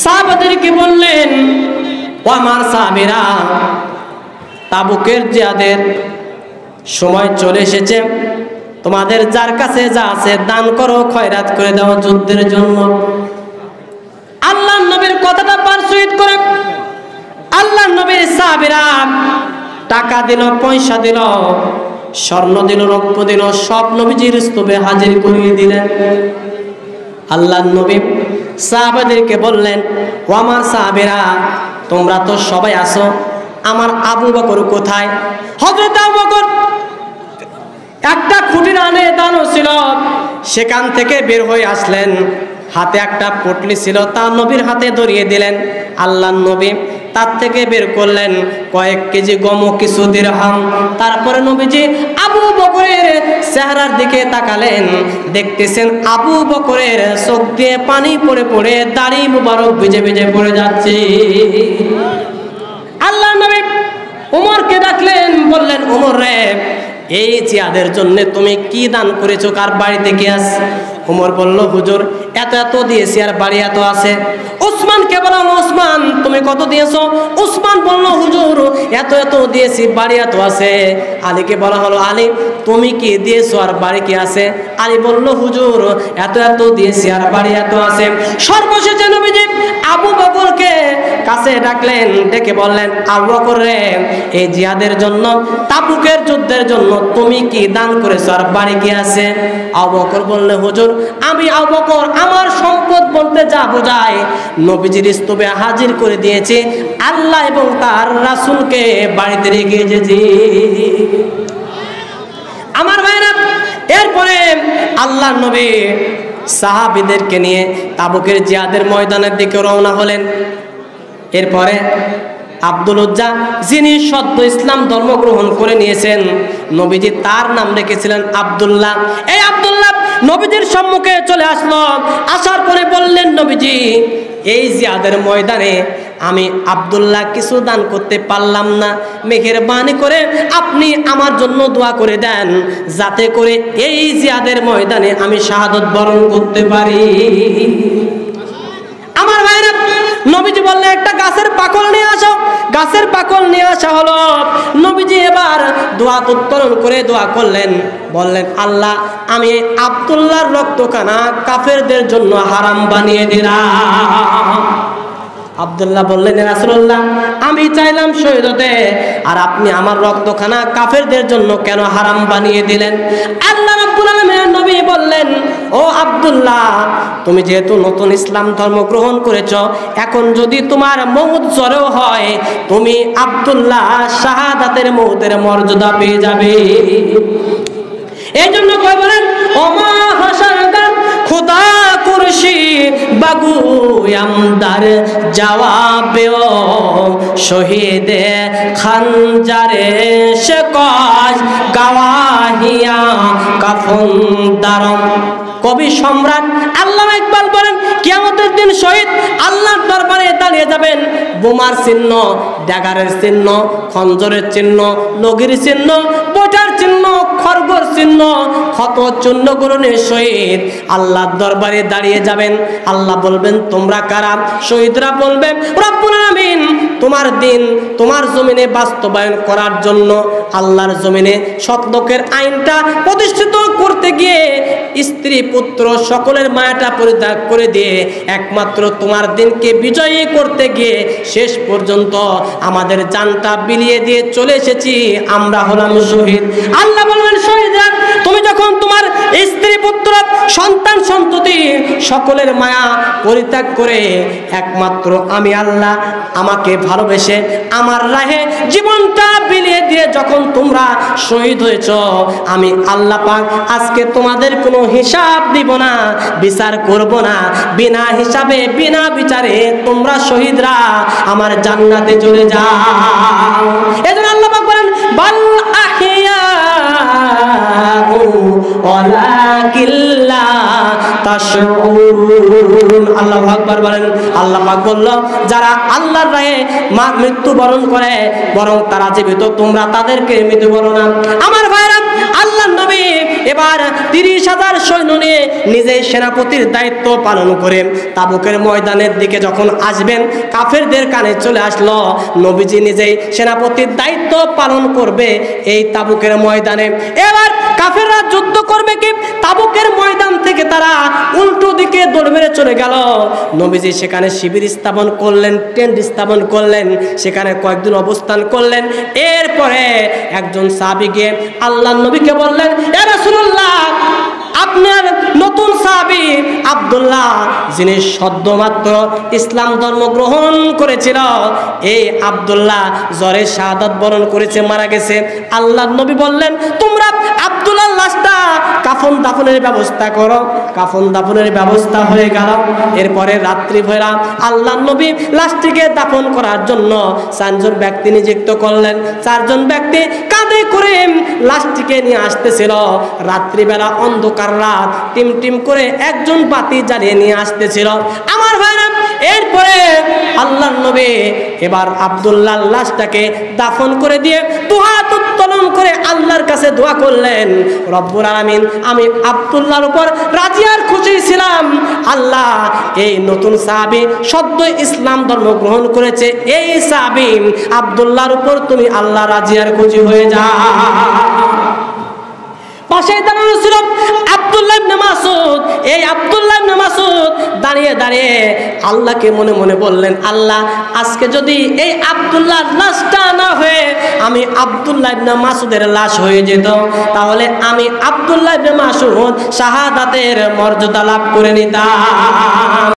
সাহাবাদেরকে বললেন, ও আমার সাহাবীরা, তাবুকের জিহাদের সময় চলে এসেছে, তোমাদের যার কাছে যা আছে দান করো, খয়রাত করে দাও যুদ্ধের জন্য। আল্লাহর নবীর কথাটা পারসুইট করে আল্লাহর নবীর সাহাবীরা টাকা দিল, পয়সা দিল, স্বর্ণ দিল, রৌপ্য দিল, সব নবীজির স্তূপে হাজির করিয়ে দিলেন। আল্লাহর নবী সাহাবাদেরকে বললেন, ও আমার সাহাবীরা, তোমরা তো সবাই আসো, আমার আবু বকর কোথায়? হযরত আবু বকর একটা খুঁটির আনে দানও ছিল, সেখান থেকে বের হয়ে আসলেন। হাতে একটা পটলি ছিল, তা নবীর হাতে ধরিয়ে দিলেন। আল্লাহর নবী তার থেকে বের করলেন কয়েক কেজি গম, কিছু দিরহাম। তারপরে নবীজি আবু বকরের চেহারার দিকে তাকালেন, দেখতেছেন আবু বকরের চোখ দিয়ে পানি পড়ে পড়ে দাড়ি মুবারক ভিজে ভিজে পড়ে যাচ্ছে। আল্লাহর নবী ওমরকে ডাকলেন, বললেন, ওমর রে, এই জিহাদের জন্য তুমি কি দান করেছো, কার বাড়িতে কি আছে? ওমর বলল, হুজুর এত এত দিয়েছি, আর বাড়ি এত আছে। উসমানকে বলল, উসমান তুমি কত দিয়েছো? উসমান বলল, হুজুর এত এত দিয়েছি, বাড়ি এত আছে। আলীকে বলা হলো, আলী তুমি কি দিয়েছো, আর বাড়ি কি আছে? আলী বলল, হুজুর এত এত দিয়েছি, আর বাড়ি এত আছে। সর্বশেষে নবীজি আবু বকরকে কাছে ডাকলেন, ডেকে বললেন, আবু বকর রে, এই জিহাদের জন্য, তাবুকের যুদ্ধের জন্য তুমি কি দান করেছো, আর বাড়ি কি আছে? আবু বকর বললেন, হুজুর আমি আবু বকর আমার সম্পদ বলতে যা বোঝায় নবীজির স্তূপে হাজির করে দিয়েছি, আল্লাহ এবং তার রাসূলকে বাড়িতে রেখে এসেছি। আমার ভাইরা, এরপরে আল্লাহর নবী সাহাবীদেরকে নিয়ে তাবুকের জিহাদের ময়দানের দিকে রওনা হলেন। এরপরে আব্দুল উজ্জা, যিনি সদ্য ইসলাম ধর্ম গ্রহণ করে নিয়েছেন, নবীজি তার নাম রেখেছিলেন আব্দুল্লাহ। এই আব্দুল্লাহ নবীজির সম্মুখে চলে আসলো। আসার পরে বললেন, নবীজি এই জিহাদের ময়দানে আমি আব্দুল্লাহ কিছু দান করতে পারলাম না, মেহেরবানি করে আপনি আমার জন্য দোয়া করে দেন, যাতে করে এই জিহাদের ময়দানে আমি শাহাদত বরণ করতে পারি। আমার ভাইরা, নবীজি বললেন, একটা গাছের পাকল নিয়ে আসো। গাছের পাকল নিয়ে আসা হলো। নবীজি এবার দোয়া উত্তোলন করে দোয়া করলেন, বললেন, আল্লাহ আমি আব্দুল্লাহর রক্তখানা কাফেরদের জন্য হারাম বানিয়ে দিলাম। আব্দুল্লাহ বললেন, রাসূলুল্লাহ আমি চাইলাম শহীদ হতে, আর আপনি আমার রক্তখানা কাফেরদের জন্য কেন হারাম বানিয়ে দিলেন? আল্লাহ রাব্বুল আলামিনের নবী বললেন, ও আব্দুল্লাহ, তুমি যেহেতু নতুন ইসলাম ধর্ম গ্রহণ করেছো, এখন যদি তোমার মউত জ্বরেও হয়, তুমি আব্দুল্লাহ শাহাদাতের মউতের মর্যাদা পেয়ে যাবে। এই জন্য কয় বলেন, ওমা হাসারগান খুদা কুরসি বাগু আমদার জবাবেও শহীদে খঞ্জারে শেকজ গাওয়াহিয়া কাফন দারম। কবি সম্রাট আল্লামা ইকবাল বলেন, কিয়ামতের দিন শহীদ আল্লাহর দরবারে দাঁড়িয়ে যাবেন, বোমার চিহ্ন, ড্যাগারের চিহ্ন, খঞ্জরের চিহ্ন, লগির চিহ্ন, বোটার চিহ্ন, খড়গর চিহ্ন, ক্ষত চূর্ণ গ্রহণের শহীদ আল্লাহর দরবারে দাঁড়িয়ে যাবেন। আল্লাহ বলবেন, তোমরা কারা? শহীদরা বলবেন, রব্বুল আলামিন তোমার দিন তোমার জমিনে বাস্তবায়ন করার জন্য আল্লাহর জমিনে সৎ লোকের আইনটা প্রতিষ্ঠিত করতে গিয়ে স্ত্রী পুত্র সকলের মায়াটা পরিত্যাগ করে দিয়ে একমাত্র তোমার দিনকে বিজয়ী করতে গিয়ে শেষ পর্যন্ত আমাদের জানটা বিলিয়ে দিয়ে চলে এসেছি, আমরা হলাম শহীদ। আল্লাহ বলবেন, শহীদরা তুমি যখন তোমার স্ত্রী পুত্র সন্তান সন্ততি সকলের মায়া পরিত্যাগ করে একমাত্র আমি আল্লাহ আমাকে ভালোবেসে আমার রাহে জীবনটা বিলিয়ে দিয়ে যখন তোমরা শহীদ হয়েছ, আমি আল্লাহ পাক আজকে তোমাদের কোনো হিসাব দিব না, বিচার করব না। বিনা হিসাবে বিনা বিচারে তোমরা শহীদরা আমার জান্নাতে চলে যাও। এজন্য আল্লাহ পাক বলেন, বাল আহিয়া ওয়ালাকিল্লা তাশউরুন। আল্লাহু আকবার বলেন। আল্লাহ পাক বলল, যারা আল্লাহর রাহে মৃত্যুবরণ করে বরং তারা জীবিত, তোমরা তাদেরকে মৃত্যু বলো না। আমার ভাইরা, আল্লাহর নবী এবার 30,000 সৈন্য নিয়ে নিজেই সেনাপতির দায়িত্ব পালন করে তাবুকের ময়দানের দিকে যখন আসবেন, কাফেরদের কানে চলে আসলো নবীজি নিজেই সেনাপতির দায়িত্ব পালন করবে এই তাবুকের ময়দানে। এবার কাফেররা যুদ্ধ করবে কি? তাবুকের ময়দান থেকে তারা উল্টো দিকে দৌড় মেরে চলে গেল। নবীজি সেখানে শিবির স্থাপন করলেন, টেন্ট স্থাপন করলেন, সেখানে কয়েকদিন অবস্থান করলেন। এরপরে একজন সাহাবী গিয়ে আল্লাহর নবীকে বললেন, ইয়া রাসূলুল্লাহ, আপনার নতুন সাহাবী আব্দুল্লাহ, যিনি সদ্যমাত্র ইসলাম ধর্ম গ্রহণ করেছিল, এই আব্দুল্লাহ জ্বরে শাহাদাত বরণ করেছে, মারা গেছে। আল্লাহর নবী বললেন, তোমরা আব্দুল্লাহর লাশটা কাফন দাফনের ব্যবস্থা করো। কাফন দাফনের ব্যবস্থা হয়ে গেল। এরপরে রাত্রি ভেলা আল্লাহর নবী লাশটিকে দাফন করার জন্য 4 জন ব্যক্তি নিযুক্ত করলেন। 4 জন ব্যক্তি কাঁধে করে লাশটিকে নিয়ে আসতেছিল। রাত্রিবেলা অন্ধকার রাত, টিম টিম করে একজন বাতি জ্বালিয়ে নিয়ে আসতেছিল। আমার ভাইরা, এরপরে আল্লাহর নবী এবার আব্দুল্লাহর লাশটাকে দাফন করে দিয়ে দুহাত উত্তোলন করে আল্লাহর কাছে দোয়া করলেন, রব্বুল আলামিন, আমি আব্দুল্লাহর উপর রাজি আর খুশি ছিলাম। আল্লাহ, এই নতুন সাহাবী সদ্য ইসলাম ধর্ম গ্রহণ করেছে, এই সাহাবী আব্দুল্লাহর উপর তুমি আল্লাহ রাজি আর খুশি হয়ে যাও। পাশে দাঁড়ানো ছিল আব্দুল্লাহ ইবনে মাসউদ। এই আব্দুল্লাহ ইবনে মাসউদ দাঁড়িয়ে দাঁড়িয়ে আল্লাহকে মনে মনে বললেন, আল্লাহ, আজকে যদি এই আব্দুল্লাহর লাশটা না হয়ে আমি আব্দুল্লাহ ইবনে মাসউদের লাশ হয়ে যেত, তাহলে আমি আব্দুল্লাহ ইবনে মাসউদ শাহাদাতের মর্যাদা লাভ করে নিতাম।